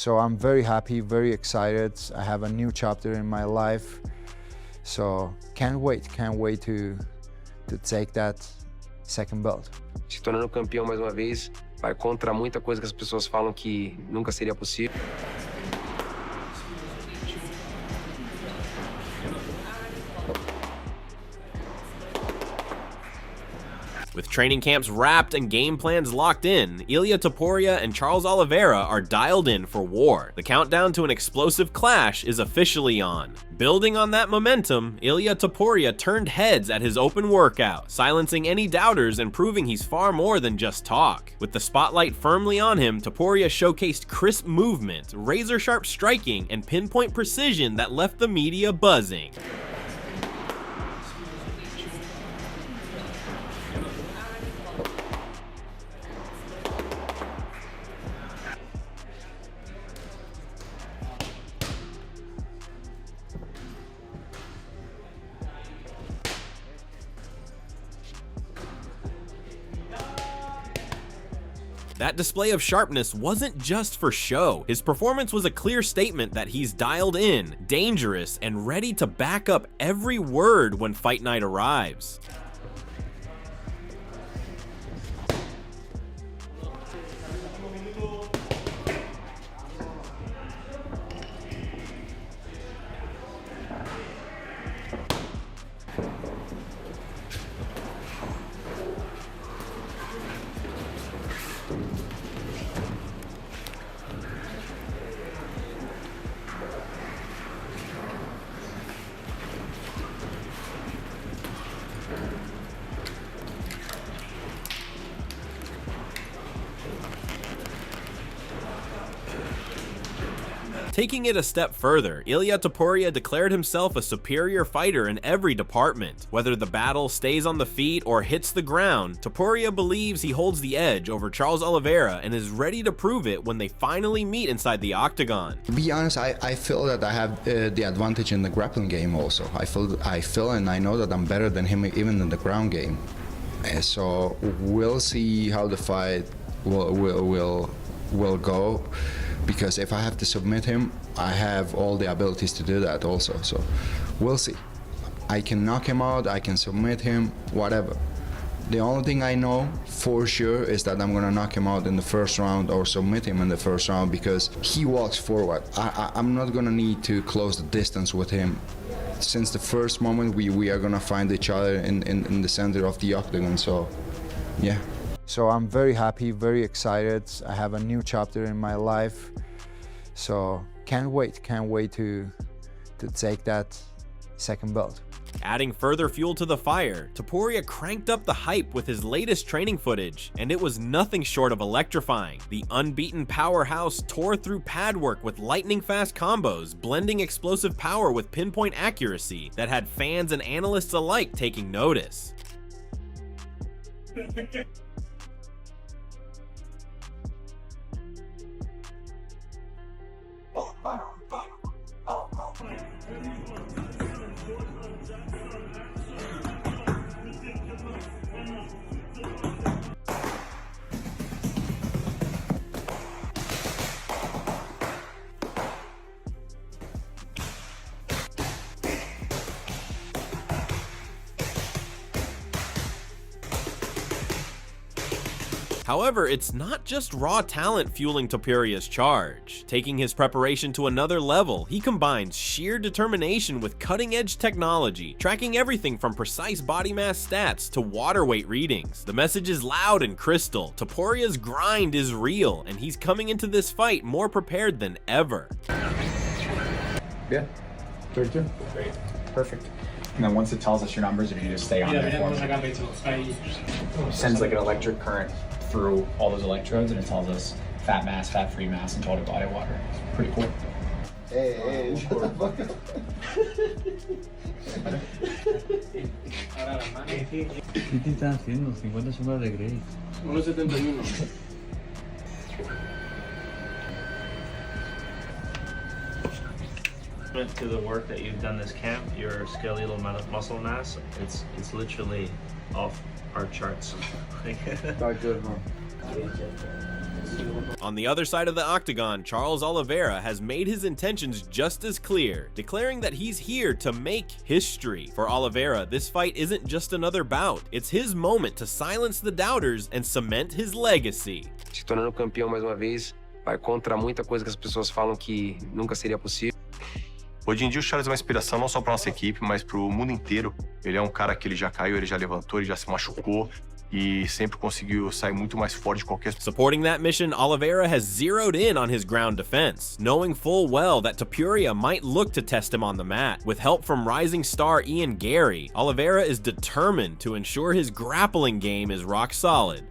So I'm very happy, very excited. I have a new chapter in my life. So can't wait to take that second belt. Se tornando campeão mais uma vez, vai contra muita coisa que as pessoas falam que nunca seria possível. With training camps wrapped and game plans locked in, Ilia Topuria and Charles Oliveira are dialed in for war. The countdown to an explosive clash is officially on. Building on that momentum, Ilia Topuria turned heads at his open workout, silencing any doubters and proving he's far more than just talk. With the spotlight firmly on him, Topuria showcased crisp movement, razor-sharp striking, and pinpoint precision that left the media buzzing. That display of sharpness wasn't just for show. His performance was a clear statement that he's dialed in, dangerous, and ready to back up every word when fight night arrives. Taking it a step further, Ilia Topuria declared himself a superior fighter in every department. Whether the battle stays on the feet or hits the ground, Topuria believes he holds the edge over Charles Oliveira and is ready to prove it when they finally meet inside the octagon. To be honest, I feel that I have the advantage in the grappling game also. I feel and I know that I'm better than him even in the ground game. So we'll see how the fight will go. Because if I have to submit him, I have all the abilities to do that also. So we'll see. I can knock him out, I can submit him, whatever. The only thing I know for sure is that I'm gonna knock him out in the first round or submit him in the first round because he walks forward. I'm not gonna need to close the distance with him. Since the first moment, we are gonna find each other in the center of the octagon, so yeah. So I'm very happy, very excited. I have a new chapter in my life. So can't wait to take that second belt. Adding further fuel to the fire, Topuria cranked up the hype with his latest training footage, and it was nothing short of electrifying. The unbeaten powerhouse tore through pad work with lightning-fast combos, blending explosive power with pinpoint accuracy that had fans and analysts alike taking notice. However, it's not just raw talent fueling Topuria's charge. Taking his preparation to another level, he combines sheer determination with cutting-edge technology, tracking everything from precise body mass stats to water weight readings. The message is loud and crystal. Topuria's grind is real, and he's coming into this fight more prepared than ever. Yeah, 32. Great, perfect. And then once it tells us your numbers, if you just stay on there for me. Sends like an electric current through all those electrodes, and it tells us fat mass, fat-free mass, and total body water. It's pretty cool. Hey, shut the fuck up. ¿Qué te estás haciendo? 50 sombras de Grey. 1.71. To the work that you've done this camp, your skeletal muscle mass, it's literally off our charts. Not good, man. On the other side of the octagon, Charles Oliveira has made his intentions just as clear, declaring that he's here to make history. For Oliveira, this fight isn't just another bout, it's his moment to silence the doubters and cement his legacy. Se tornando campeão mais uma vez, vai contra muita coisa que as pessoas falam que nunca seria possível. Hoje em dia o Charles é uma inspiração não só para nossa equipe, mas para o mundo inteiro. Ele é um cara que ele já caiu, ele já levantou, ele já se machucou e sempre conseguiu sair muito mais forte de qualquer... Supporting that mission, Oliveira has zeroed in on his ground defense, knowing full well that Topuria might look to test him on the mat. With help from rising star Ian Gary, Oliveira is determined to ensure his grappling game is rock solid.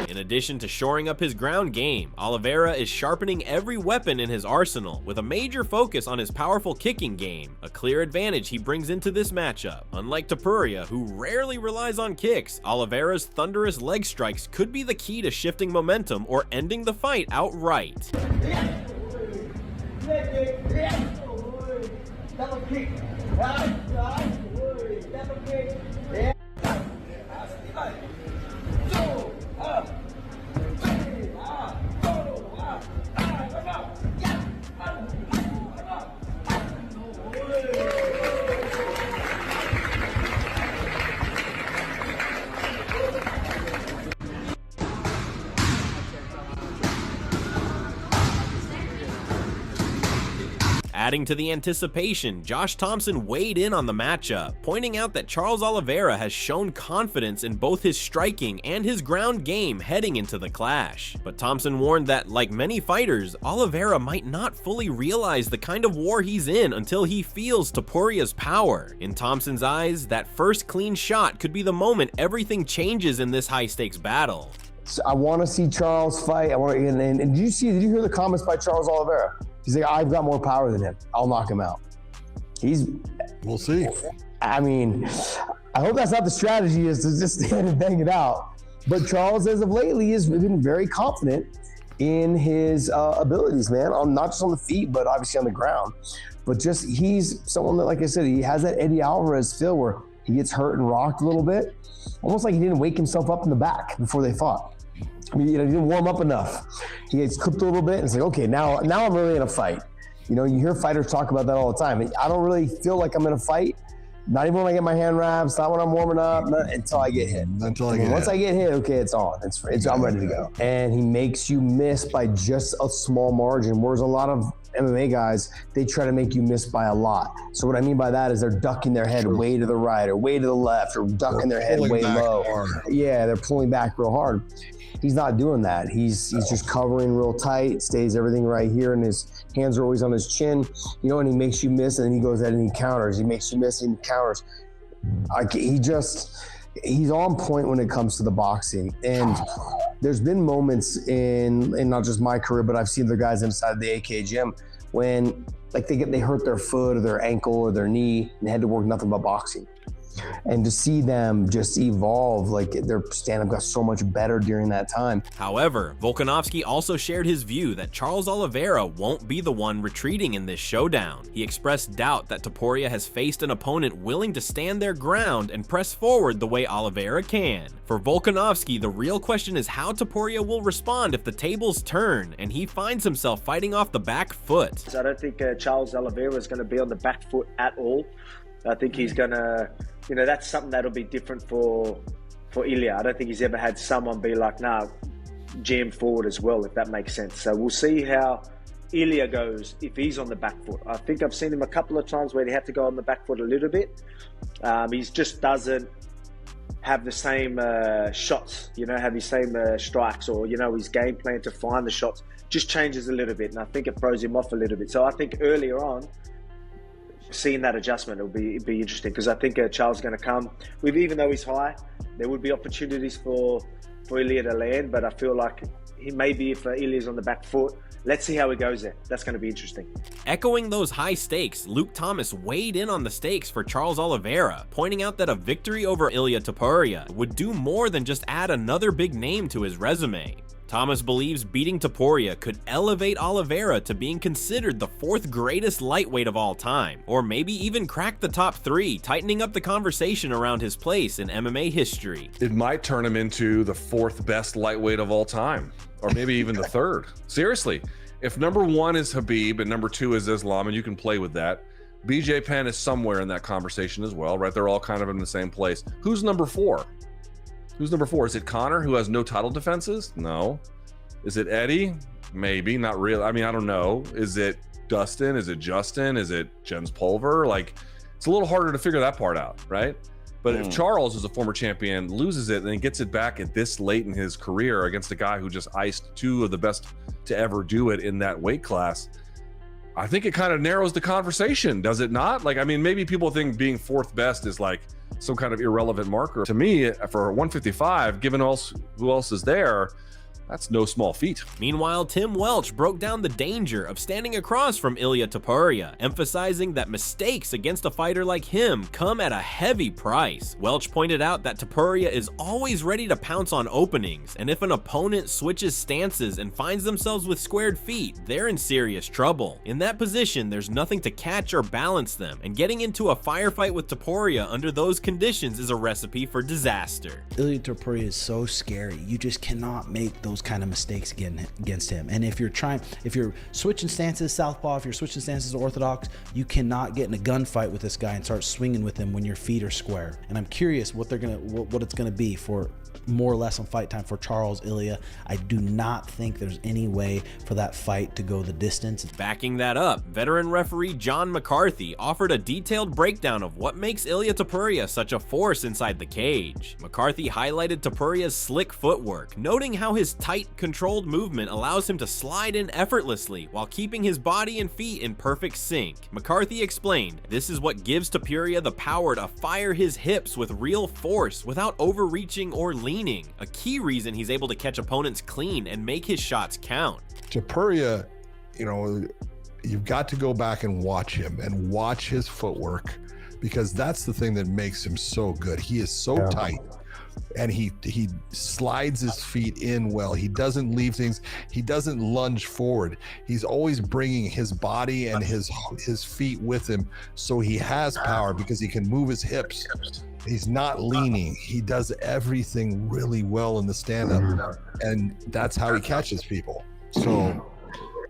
In addition to shoring up his ground game, Oliveira is sharpening every weapon in his arsenal, with a major focus on his powerful kicking game, a clear advantage he brings into this matchup. Unlike Topuria, who rarely relies on kicks, Oliveira's thunderous leg strikes could be the key to shifting momentum or ending the fight outright. Adding to the anticipation, Josh Thompson weighed in on the matchup, pointing out that Charles Oliveira has shown confidence in both his striking and his ground game heading into the clash. But Thompson warned that, like many fighters, Oliveira might not fully realize the kind of war he's in until he feels Topuria's power. In Thompson's eyes, that first clean shot could be the moment everything changes in this high-stakes battle. So I want to see Charles fight. And did you hear the comments by Charles Oliveira? He's like, I've got more power than him. I'll knock him out. We'll see. I mean, I hope that's not the strategy, is to just stand and bang it out. But Charles, as of lately, has been very confident in his abilities, man. Not just on the feet, but obviously on the ground. But just, he's someone that, like I said, he has that Eddie Alvarez feel where he gets hurt and rocked a little bit. Almost like he didn't wake himself up in the back before they fought. I mean, he didn't warm up enough. He gets cooked a little bit, and it's like, okay, now I'm really in a fight. You know, you hear fighters talk about that all the time. I don't really feel like I'm in a fight. Not even when I get my hand wraps, not when I'm warming up, not until I get hit. Once I get hit, okay, it's on. I'm ready to go. And he makes you miss by just a small margin, whereas a lot of MMA guys, they try to make you miss by a lot. So what I mean by that is they're ducking their head way to the right or way to the left, or ducking their head way low. Yeah, they're pulling back real hard. He's not doing that. He's just covering real tight, stays everything right here, and his hands are always on his chin, you know, and he makes you miss, and then he goes ahead and he counters. He makes you miss and he counters. He's on point when it comes to the boxing. And there's been moments in not just my career, but I've seen the guys inside the AK gym when like they hurt their foot or their ankle or their knee and had to work nothing but boxing. And to see them just evolve, like their stand-up got so much better during that time. However, Volkanovski also shared his view that Charles Oliveira won't be the one retreating in this showdown. He expressed doubt that Topuria has faced an opponent willing to stand their ground and press forward the way Oliveira can. For Volkanovski, the real question is how Topuria will respond if the tables turn and he finds himself fighting off the back foot. I don't think Charles Oliveira is going to be on the back foot at all. I think he's going to, you know, that's something that'll be different for Ilia. I don't think he's ever had someone be like, nah, jam forward as well, if that makes sense. So we'll see how Ilia goes if he's on the back foot. I think I've seen him a couple of times where he had to go on the back foot a little bit. He just doesn't have the same shots, you know, have the same strikes, or, you know, his game plan to find the shots just changes a little bit. And I think it throws him off a little bit. So I think earlier on, seeing that adjustment will be interesting, because I think Charles is going to come with, even though he's high, there would be opportunities for Ilia to land, but I feel like he maybe if Ilia's on the back foot, let's see how he goes there. That's going to be interesting. Echoing those high stakes, Luke Thomas weighed in on the stakes for Charles Oliveira, pointing out that a victory over Ilia Topuria would do more than just add another big name to his resume. Thomas believes beating Topuria could elevate Oliveira to being considered the 4th greatest lightweight of all time, or maybe even crack the top 3, tightening up the conversation around his place in MMA history. It might turn him into the 4th best lightweight of all time, or maybe even the 3rd. Seriously, if number 1 is Khabib and number 2 is Islam, and you can play with that, BJ Penn is somewhere in that conversation as well, right? They're all kind of in the same place. Who's number 4? Who's number 4? Is it Conor, who has no title defenses? No. Is it Eddie? Maybe, not really. I mean, I don't know. Is it Dustin? Is it Justin? Is it Jens Pulver? Like, it's a little harder to figure that part out, right? But if Charles, as a former champion, loses it and then gets it back at this late in his career against a guy who just iced 2 of the best to ever do it in that weight class, I think it kind of narrows the conversation, does it not? Like, I mean, maybe people think being 4th best is like some kind of irrelevant marker. To me, for 155, given who else is there, that's no small feat. Meanwhile, Tim Welch broke down the danger of standing across from Ilia Topuria, emphasizing that mistakes against a fighter like him come at a heavy price. Welch pointed out that Topuria is always ready to pounce on openings, and if an opponent switches stances and finds themselves with squared feet, they're in serious trouble. In that position, there's nothing to catch or balance them, and getting into a firefight with Topuria under those conditions is a recipe for disaster. Ilia Topuria is so scary. You just cannot make those kind of mistakes against him. And if you're switching stances southpaw, if you're switching stances orthodox, you cannot get in a gunfight with this guy and start swinging with him when your feet are square. And I'm curious what it's gonna be for more or less on fight time for Charles Ilia. I do not think there's any way for that fight to go the distance. Backing that up, veteran referee John McCarthy offered a detailed breakdown of what makes Ilia Topuria such a force inside the cage. McCarthy highlighted Topuria's slick footwork, noting how his tight, controlled movement allows him to slide in effortlessly while keeping his body and feet in perfect sync. McCarthy explained, this is what gives Topuria the power to fire his hips with real force without overreaching or leaning, a key reason he's able to catch opponents clean and make his shots count. Topuria, you know, you've got to go back and watch him and watch his footwork, because that's the thing that makes him so good. He is so tight, and he slides his feet in well. He doesn't leave things. He doesn't lunge forward. He's always bringing his body and his feet with him, so he has power because he can move his hips. He's not leaning. He does everything really well in the stand-up, and that's how he catches people. So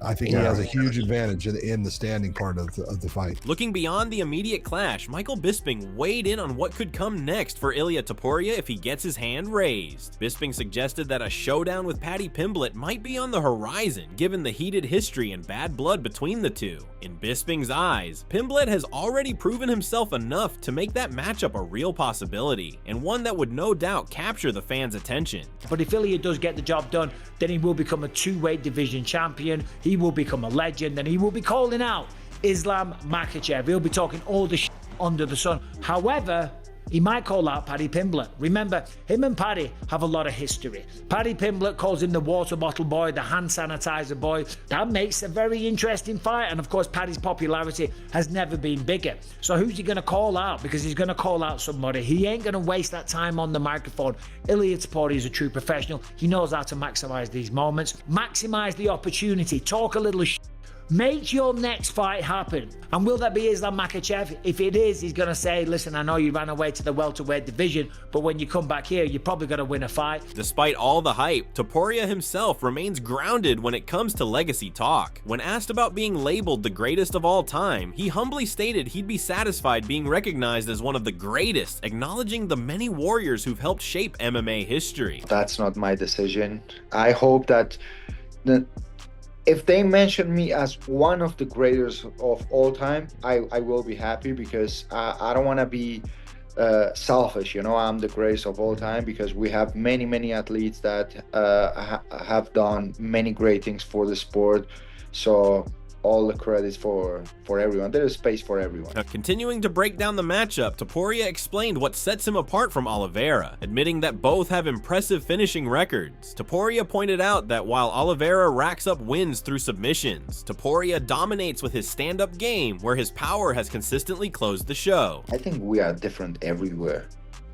I think he has a huge advantage in the standing part of the fight. Looking beyond the immediate clash, Michael Bisping weighed in on what could come next for Ilia Topuria if he gets his hand raised. Bisping suggested that a showdown with Paddy Pimblett might be on the horizon, given the heated history and bad blood between the two. In Bisping's eyes, Pimblett has already proven himself enough to make that matchup a real possibility, and one that would no doubt capture the fans' attention. But if Ilia does get the job done, then he will become a 2-weight division champion. He will become a legend, and he will be calling out Islam Makhachev. He'll be talking all the shit under the sun. However, he might call out Paddy Pimblett. Remember, him and Paddy have a lot of history. Paddy Pimblett calls him the water bottle boy, the hand sanitizer boy. That makes a very interesting fight. And of course, Paddy's popularity has never been bigger. So who's he going to call out? Because he's going to call out somebody. He ain't going to waste that time on the microphone. Ilia Topuria is a true professional. He knows how to maximize these moments. Maximize the opportunity. Talk a little shit. Make your next fight happen. And will that be Islam Makhachev? If it is, he's going to say, listen, I know you ran away to the welterweight division, but when you come back here, you're probably going to win a fight. Despite all the hype, Topuria himself remains grounded when it comes to legacy talk. When asked about being labeled the greatest of all time, he humbly stated he'd be satisfied being recognized as one of the greatest, acknowledging the many warriors who've helped shape MMA history. That's not my decision. I hope that if they mention me as one of the greatest of all time, I will be happy, because I don't want to be selfish. You know, I'm the greatest of all time, because we have many athletes that have done many great things for the sport. So all the credits for everyone. There is space for everyone. Continuing to break down the matchup, Topuria explained what sets him apart from Oliveira, admitting that both have impressive finishing records. Topuria pointed out that while Oliveira racks up wins through submissions, Topuria dominates with his stand-up game, where his power has consistently closed the show. I think we are different everywhere.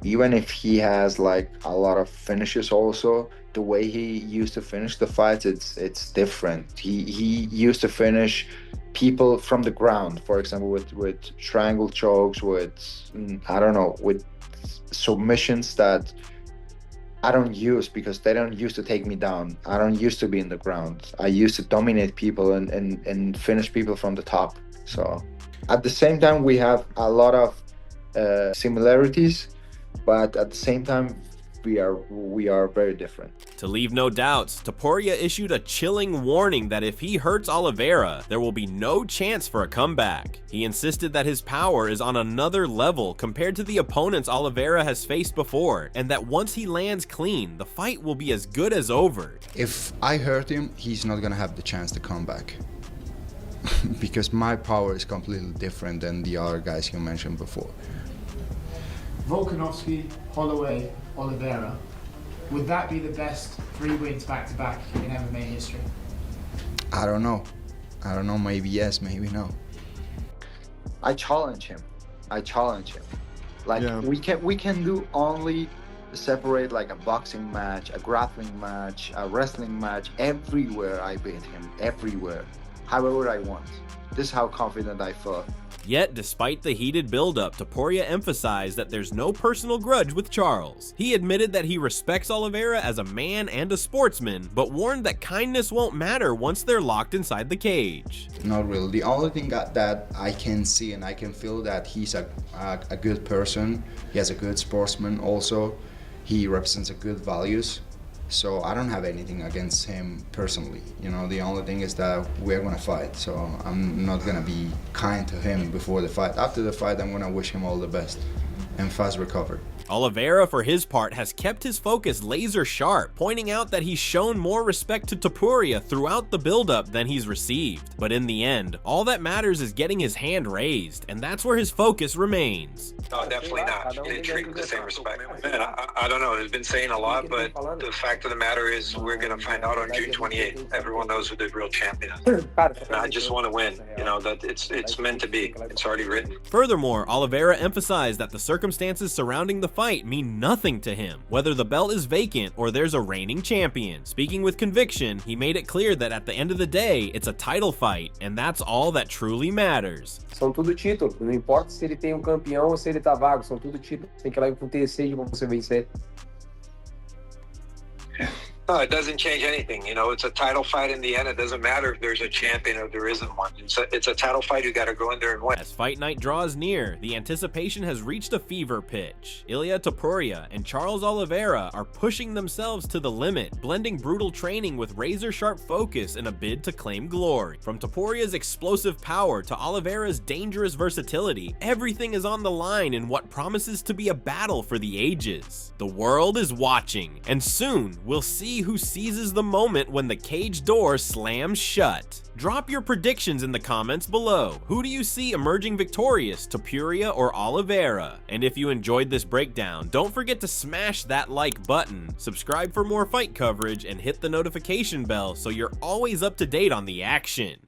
Even if he has like a lot of finishes also, the way he used to finish the fights, it's different. He used to finish people from the ground, for example, with triangle chokes, with, I don't know, with submissions that I don't use because they don't used to take me down. I don't used to be in the ground. I used to dominate people and finish people from the top. So at the same time, we have a lot of similarities, but at the same time, we are very different. To leave no doubts, Topuria issued a chilling warning that if he hurts Oliveira, there will be no chance for a comeback. He insisted that his power is on another level compared to the opponents Oliveira has faced before, and that once he lands clean, the fight will be as good as over. If I hurt him, he's not gonna have the chance to come back. Because my power is completely different than the other guys you mentioned before. Volkanovski, Holloway, Oliveira, would that be the best 3 wins back-to-back in MMA history? I don't know, maybe yes, maybe no. I challenge him. Like, yeah. we can do only separate like a boxing match, a grappling match, a wrestling match. Everywhere I beat him, everywhere, however I want. This is how confident I felt. Yet, despite the heated buildup, Topuria emphasized that there's no personal grudge with Charles. He admitted that he respects Oliveira as a man and a sportsman, but warned that kindness won't matter once they're locked inside the cage. Not really. The only thing that I can see and I can feel that he's a good person. He has a good sportsman also. He represents a good values. So I don't have anything against him personally. You know, the only thing is that we're gonna fight. So I'm not gonna be kind to him before the fight. After the fight, I'm gonna wish him all the best and fast recovery. Oliveira, for his part, has kept his focus laser sharp, pointing out that he's shown more respect to Topuria throughout the buildup than he's received. But in the end, all that matters is getting his hand raised, and that's where his focus remains. No, definitely not. They treat with the same respect. Man, I don't know. It's been saying a lot, but the fact of the matter is we're going to find out on June 28th. Everyone knows who the real champion is. I just want to win. You know, that it's meant to be. It's already written. Furthermore, Oliveira emphasized that the circumstances surrounding the fight mean nothing to him, whether the belt is vacant or there's a reigning champion. Speaking with conviction, he made it clear that at the end of the day, it's a title fight, and that's all that truly matters. São tudo título, não importa se ele tem campeão ou se ele tá vago, são tudo título. Tem que ir lá com TC pra você vencer. No, it doesn't change anything. You know, it's a title fight in the end. It doesn't matter if there's a champion or there isn't one. It's a title fight. You got to go in there and win. As fight night draws near, the anticipation has reached a fever pitch. Ilia Topuria and Charles Oliveira are pushing themselves to the limit, blending brutal training with razor-sharp focus in a bid to claim glory. From Topuria's explosive power to Oliveira's dangerous versatility, everything is on the line in what promises to be a battle for the ages. The world is watching, and soon we'll see who seizes the moment when the cage door slams shut. Drop your predictions in the comments below. Who do you see emerging victorious, Topuria or Oliveira? And if you enjoyed this breakdown, don't forget to smash that like button, subscribe for more fight coverage, and hit the notification bell so you're always up to date on the action.